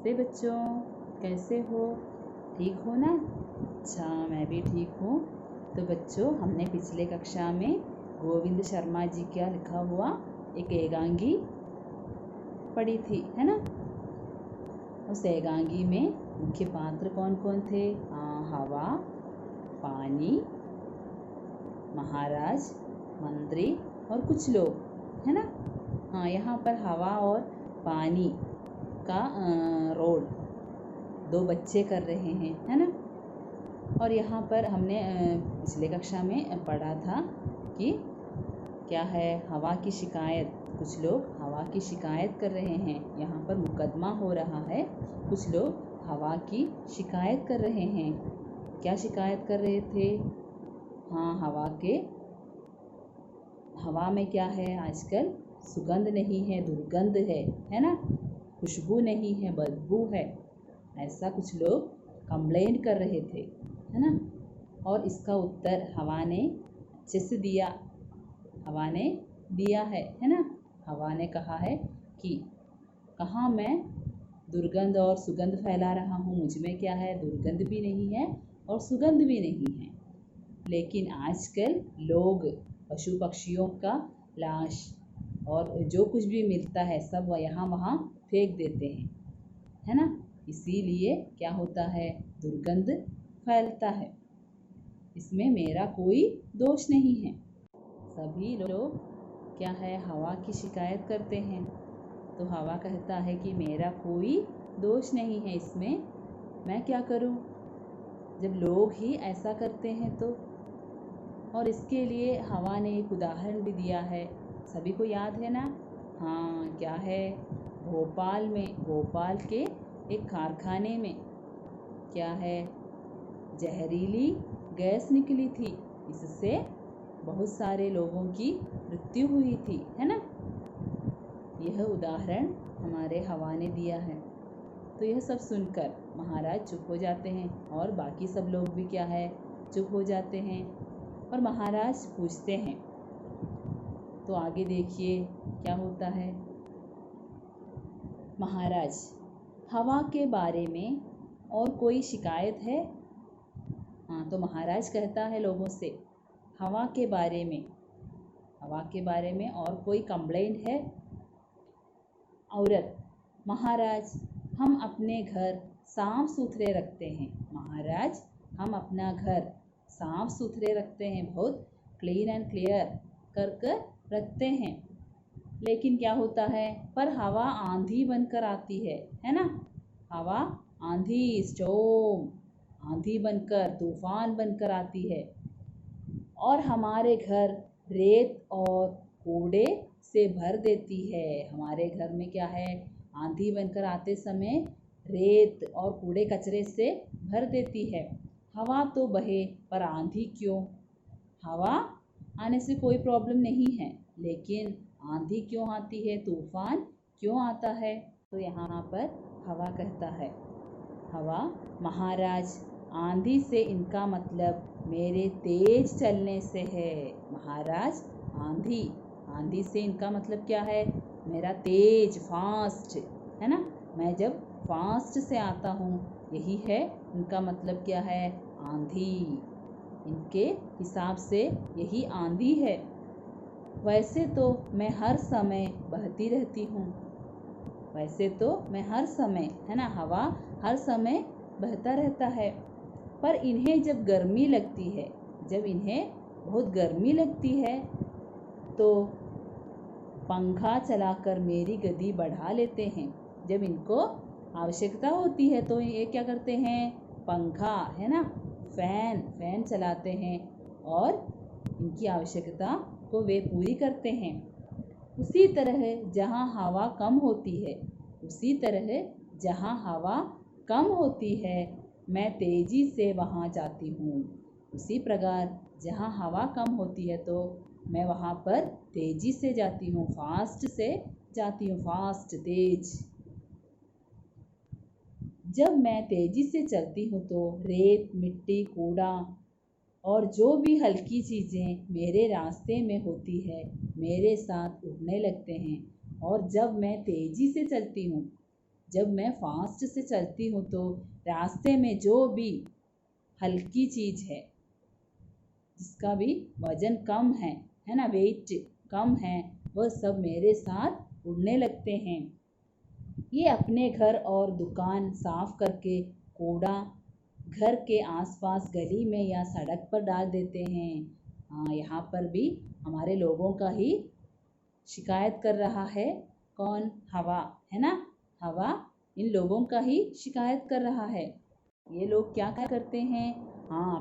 नमस्ते बच्चों, कैसे हो? ठीक हो ना? अच्छा, मैं भी ठीक हूँ। तो बच्चों, हमने पिछले कक्षा में गोविंद शर्मा जी का लिखा हुआ एक एकांगी पढ़ी थी, है ना? उस एकांगी में मुख्य पात्र कौन कौन थे? हवा, पानी, महाराज, मंत्री और कुछ लोग, है ना? यहाँ पर हवा और पानी का रोल दो बच्चे कर रहे हैं, है ना? और यहाँ पर हमने पिछले कक्षा में पढ़ा था कि क्या है, हवा की शिकायत। कुछ लोग हवा की शिकायत कर रहे हैं। यहाँ पर मुकदमा हो रहा है। कुछ लोग हवा की शिकायत कर रहे हैं। क्या शिकायत कर रहे थे? हवा में क्या है? आजकल सुगंध नहीं है, दुर्गंध है ना? खुशबू नहीं है, बदबू है। ऐसा कुछ लोग कंप्लेंट कर रहे थे, है ना? और इसका उत्तर हवा ने अच्छे से दिया। हवा ने दिया है ना? हवा ने कहा है कि कहाँ मैं दुर्गंध और सुगंध फैला रहा हूँ। मुझ में क्या है? दुर्गंध भी नहीं है और सुगंध भी नहीं है। लेकिन आजकल लोग पशु पक्षियों का लाश और जो कुछ भी मिलता है सब यहाँ वहाँ फेंक देते हैं, है ना? इसीलिए क्या होता है? दुर्गंध फैलता है। इसमें मेरा कोई दोष नहीं है। सभी लोग क्या है? हवा की शिकायत करते हैं। तो हवा कहता है कि मेरा कोई दोष नहीं है, इसमें मैं क्या करूं? जब लोग ही ऐसा करते हैं तो। और इसके लिए हवा ने एक उदाहरण भी दिया है, सभी को याद है ना? क्या है? भोपाल के एक कारखाने में क्या है? जहरीली गैस निकली थी। इससे बहुत सारे लोगों की मृत्यु हुई थी, है ना? यह उदाहरण हमारे हवा ने दिया है। तो यह सब सुनकर महाराज चुप हो जाते हैं और बाकी सब लोग भी क्या है? चुप हो जाते हैं। और महाराज पूछते हैं, तो आगे देखिए क्या होता है। महाराज, हवा के बारे में और कोई शिकायत है? तो महाराज कहता है लोगों से, हवा के बारे में और कोई कंप्लेंट है? औरत, महाराज, हम अपने घर साफ सुथरे रखते हैं। महाराज, हम अपना घर साफ सुथरे रखते हैं, बहुत क्लीन एंड क्लियर कर रखते हैं। लेकिन क्या होता है? पर हवा आंधी बनकर आती है ना? हवा आंधी, स्टॉर्म, आंधी बनकर, तूफान बनकर आती है और हमारे घर रेत और कूड़े से भर देती है। हमारे घर में क्या है? आंधी बनकर आते समय रेत और कूड़े कचरे से भर देती है। हवा तो बहे पर आंधी क्यों? हवा आने से कोई प्रॉब्लम नहीं है, लेकिन आंधी क्यों आती है? तूफान क्यों आता है? तो यहाँ पर हवा कहता है, हवा, महाराज, आंधी से इनका मतलब मेरे तेज चलने से है। महाराज, आंधी से इनका मतलब क्या है? मेरा तेज, फास्ट, है ना? मैं जब फास्ट से आता हूँ, यही है इनका मतलब। क्या है? आंधी। इनके हिसाब से यही आंधी है। वैसे तो मैं हर समय बहती रहती हूँ। वैसे तो मैं हर समय, है ना? हवा हर समय बहता रहता है। पर इन्हें जब गर्मी लगती है, जब इन्हें बहुत गर्मी लगती है, तो पंखा चलाकर मेरी गति बढ़ा लेते हैं। जब इनको आवश्यकता होती है तो ये क्या करते हैं? पंखा, है ना, फैन चलाते हैं और इनकी आवश्यकता को वे पूरी करते हैं। उसी तरह जहाँ हवा कम होती है, मैं तेजी से वहाँ जाती हूँ। उसी प्रकार जहाँ हवा कम होती है तो मैं वहाँ पर तेजी से जाती हूँ, फास्ट से जाती हूँ, फास्ट, तेज। जब मैं तेजी से चलती हूँ तो रेत, मिट्टी, कूड़ा और जो भी हल्की चीज़ें मेरे रास्ते में होती है, मेरे साथ उड़ने लगते हैं। और जब मैं तेजी से चलती हूँ, जब मैं फास्ट से चलती हूँ तो रास्ते में जो भी हल्की चीज़ है, जिसका भी वजन कम है ना, वेट कम है, वह सब मेरे साथ उड़ने लगते हैं। ये अपने घर और दुकान साफ करके कूड़ा घर के आसपास गली में या सड़क पर डाल देते हैं। हाँ, यहाँ पर भी हमारे लोगों का ही शिकायत कर रहा है। कौन? हवा, है ना। हवा इन लोगों का ही शिकायत कर रहा है। ये लोग क्या करते हैं? हाँ,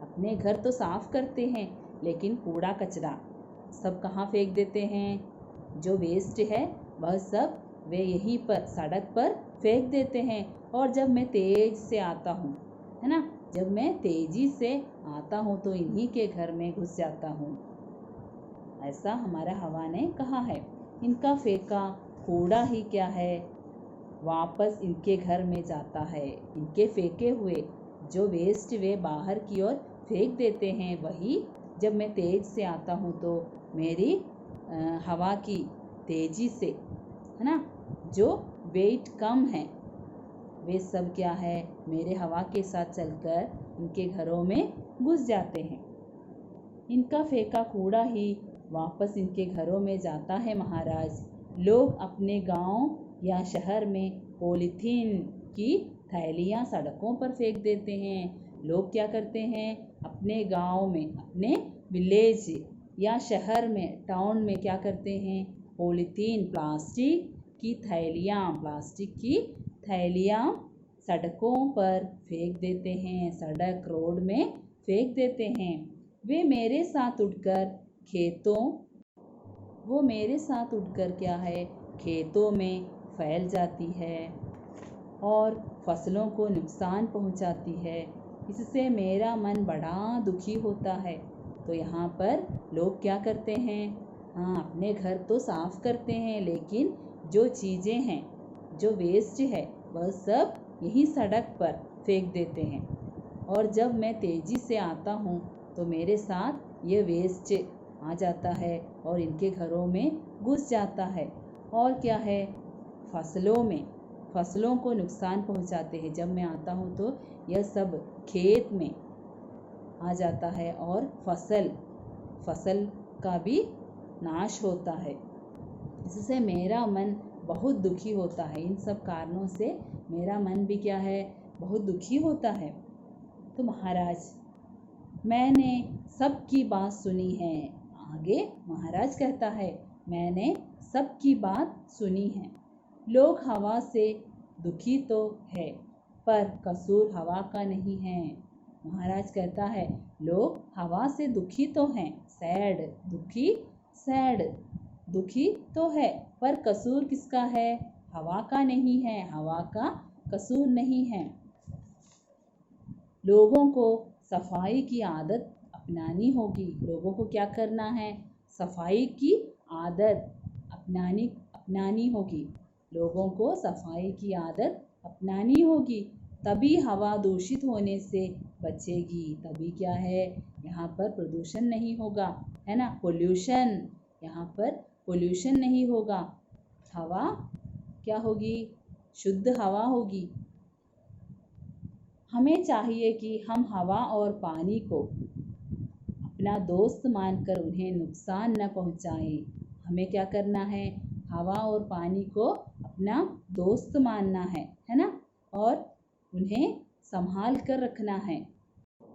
अपने घर तो साफ करते हैं, लेकिन कूड़ा कचरा सब कहाँ फेंक देते हैं? जो वेस्ट है वह सब वे यहीं पर सड़क पर फेंक देते हैं। और जब मैं तेज से आता हूँ, है ना, जब मैं तेजी से आता हूँ तो इन्हीं के घर में घुस जाता हूँ। ऐसा हमारा हवा ने कहा है। इनका फेंका कूड़ा ही क्या है, वापस इनके घर में जाता है। इनके फेंके हुए जो वेस्ट वे बाहर की ओर फेंक देते हैं, वही जब मैं तेज से आता हूँ तो मेरी हवा की तेजी से, है ना, जो वेट कम है, वे सब क्या है, मेरे हवा के साथ चलकर इनके घरों में घुस जाते हैं। इनका फेंका कूड़ा ही वापस इनके घरों में जाता है महाराज। लोग अपने गांव या शहर में पॉलीथीन की थैलियाँ सड़कों पर फेंक देते हैं। लोग क्या करते हैं? अपने गांव में, अपने विलेज या शहर में, टाउन में क्या करते हैं? पॉलीथीन, प्लास्टिक की थैलियाँ सड़कों पर फेंक देते हैं, सड़क रोड में फेंक देते हैं। वे मेरे साथ उड़कर क्या है, खेतों में फैल जाती है और फसलों को नुकसान पहुंचाती है। इससे मेरा मन बड़ा दुखी होता है। तो यहाँ पर लोग क्या करते हैं? हाँ, अपने घर तो साफ करते हैं, लेकिन जो चीज़ें हैं, जो वेस्ट है, वह सब यही सड़क पर फेंक देते हैं। और जब मैं तेज़ी से आता हूँ तो मेरे साथ ये वेस्ट आ जाता है और इनके घरों में घुस जाता है। और क्या है? फसलों को नुकसान पहुँचाते हैं। जब मैं आता हूँ तो यह सब खेत में आ जाता है और फसल का भी नाश होता है। इससे मेरा मन बहुत दुखी होता है। इन सब कारणों से मेरा मन भी क्या है, बहुत दुखी होता है। तो महाराज, मैंने सबकी बात सुनी है। आगे महाराज कहता है, मैंने सबकी बात सुनी है। लोग हवा से दुखी तो है, पर कसूर हवा का नहीं है। महाराज कहता है, लोग हवा से दुखी तो हैं, दुखी तो है, पर कसूर किसका है? हवा का नहीं है, हवा का कसूर नहीं है। लोगों को सफाई की आदत अपनानी होगी। लोगों को क्या करना है? सफाई की आदत अपनानी होगी। लोगों को सफाई की आदत अपनानी होगी, तभी हवा दूषित होने से बचेगी। तभी क्या है, यहाँ पर प्रदूषण नहीं होगा, है ना, यहाँ पर पोल्यूशन नहीं होगा। हवा क्या होगी? शुद्ध हवा होगी। हमें चाहिए कि हम हवा और पानी को अपना दोस्त मानकर उन्हें नुकसान न पहुंचाएं। हमें क्या करना है? हवा और पानी को अपना दोस्त मानना है ना, और उन्हें संभाल कर रखना है,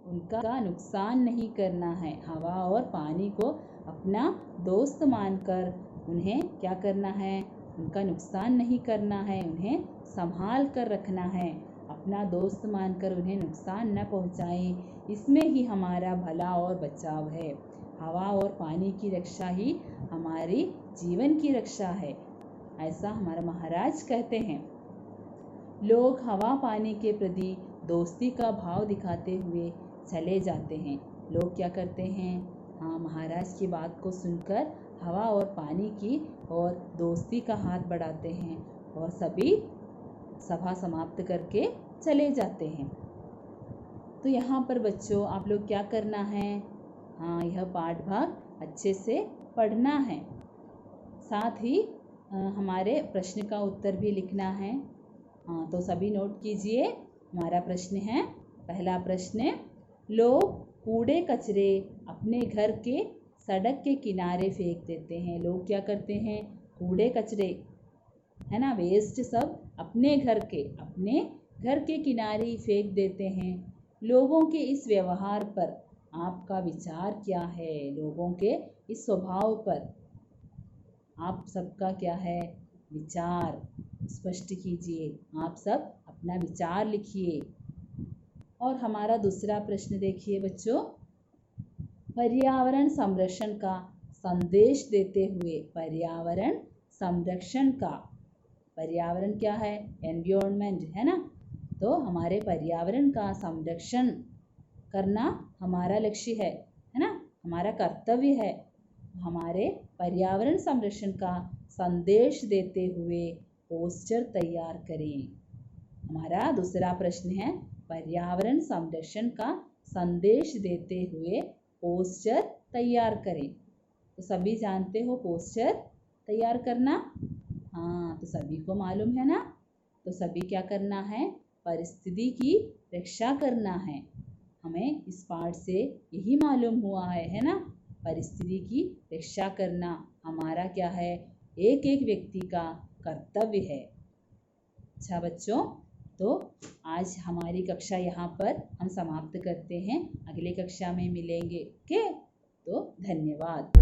उनका नुकसान नहीं करना है। हवा और पानी को अपना दोस्त मानकर उन्हें क्या करना है? उनका नुकसान नहीं करना है, उन्हें संभाल कर रखना है। अपना दोस्त मानकर उन्हें नुकसान न पहुंचाएं। इसमें ही हमारा भला और बचाव है। हवा और पानी की रक्षा ही हमारी जीवन की रक्षा है, ऐसा हमारा महाराज कहते हैं। लोग हवा पानी के प्रति दोस्ती का भाव दिखाते हुए चले जाते हैं। लोग क्या करते हैं? हाँ, महाराज की बात को सुनकर हवा और पानी की और दोस्ती का हाथ बढ़ाते हैं और सभी सभा समाप्त करके चले जाते हैं। तो यहाँ पर बच्चों, आप लोग क्या करना है? हाँ, यह पाठ भाग अच्छे से पढ़ना है। साथ ही हमारे प्रश्न का उत्तर भी लिखना है। हाँ, तो सभी नोट कीजिए। हमारा प्रश्न है, पहला प्रश्न, लोग कूड़े कचरे अपने घर के सड़क के किनारे फेंक देते हैं। लोग क्या करते हैं? कूड़े कचरे, है ना, वेस्ट सब अपने घर के किनारे ही फेंक देते हैं। लोगों के इस व्यवहार पर आपका विचार क्या है? लोगों के इस स्वभाव पर आप सबका क्या है विचार? स्पष्ट कीजिए। आप सब अपना विचार लिखिए। और हमारा दूसरा प्रश्न देखिए बच्चों, पर्यावरण संरक्षण का संदेश देते हुए, पर्यावरण संरक्षण का, पर्यावरण क्या है? एनवायरनमेंट, है ना। तो हमारे पर्यावरण का संरक्षण करना हमारा लक्ष्य है ना, हमारा कर्तव्य है। हमारे पर्यावरण संरक्षण का संदेश देते हुए पोस्टर तैयार करें। हमारा दूसरा प्रश्न है, पर्यावरण संरक्षण का संदेश देते हुए पोस्टर तैयार करें। तो सभी जानते हो पोस्टर तैयार करना? हाँ, तो सभी को मालूम है ना। तो सभी क्या करना है? परिस्थिति की रक्षा करना है। हमें इस पाठ से यही मालूम हुआ है ना। परिस्थिति की रक्षा करना हमारा क्या है? एक एक व्यक्ति का कर्तव्य है। अच्छा बच्चों, तो आज हमारी कक्षा यहाँ पर हम समाप्त करते हैं। अगली कक्षा में मिलेंगे। ओके, तो धन्यवाद।